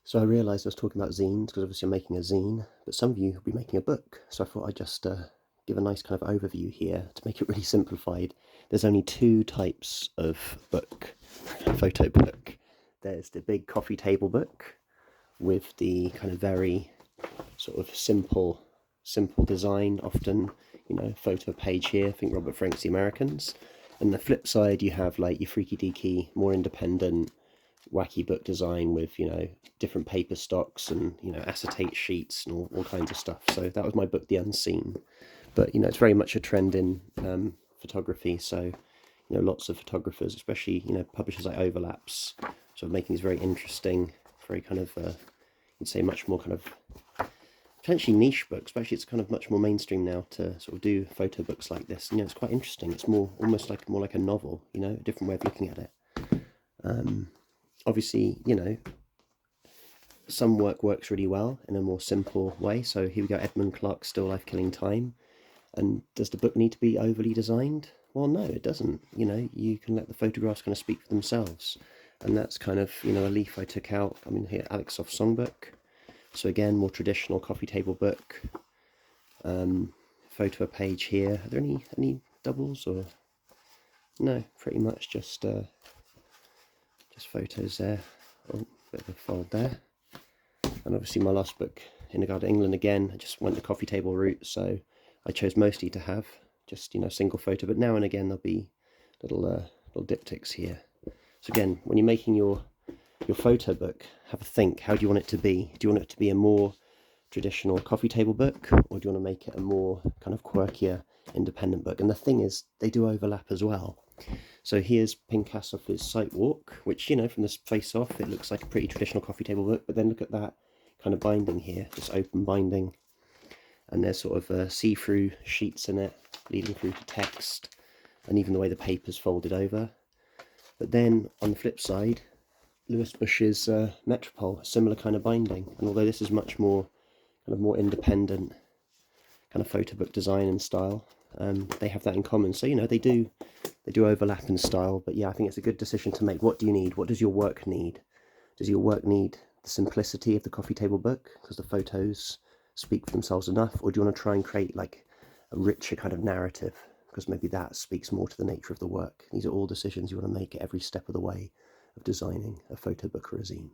So I realised I was talking about zines because obviously I'm making a zine, but some of you will be making a book. So I thought I'd just give a nice kind of overview here to make it really simplified. There's only two types of book, photo book. There's the big coffee table book with the kind of very sort of simple design, often, photo page here. I think Robert Frank's The Americans. And the flip side, you have like your freaky deaky, more independent, wacky book design with different paper stocks and acetate sheets and all kinds of stuff. So that was my book, The Unseen. But it's very much a trend in photography. So lots of photographers, especially publishers like Overlaps, sort of making these very interesting, very kind of you'd say much more kind of potentially niche books. But actually it's kind of much more mainstream now to sort of do photo books like this. It's quite interesting. It's almost like more like a novel, a different way of looking at it. Obviously, some work works really well in a more simple way. So here we go, Edmund Clark's Still Life Killing Time. And does the book need to be overly designed? Well, no, it doesn't. You can let the photographs kind of speak for themselves. And that's kind of, a leaf I took out. I mean, here, Alexov's Songbook. So again, more traditional coffee table book. Photo a page here. Are there any doubles or? No, pretty much just photos there. Oh, bit of a fold there. And obviously my last book, In the Garden of England, again, I just went the coffee table route, so I chose mostly to have just single photo, but now and again there'll be little diptychs here. So again, when you're making your photo book, have a think. How do you want it to be? Do you want it to be a more traditional coffee table book, or do you want to make it a more kind of quirkier independent book? And the thing is, they do overlap as well. So here's Pinkassov's Sight Walk, which, from this face off, it looks like a pretty traditional coffee table book, but then look at that kind of binding here, this open binding, and there's sort of see-through sheets in it, leading through to text, and even the way the paper's folded over. But then, on the flip side, Lewis Bush's Metropole, a similar kind of binding, and although this is much more, kind of more independent, kind of photo book design and style, they have that in common. So they do overlap in style, but yeah, I think it's a good decision to make. What do you need? What does your work need? Does your work need the simplicity of the coffee table book because the photos speak for themselves enough, or do you want to try and create like a richer kind of narrative because maybe that speaks more to the nature of the work? These are all decisions you want to make at every step of the way of designing a photo book or a zine.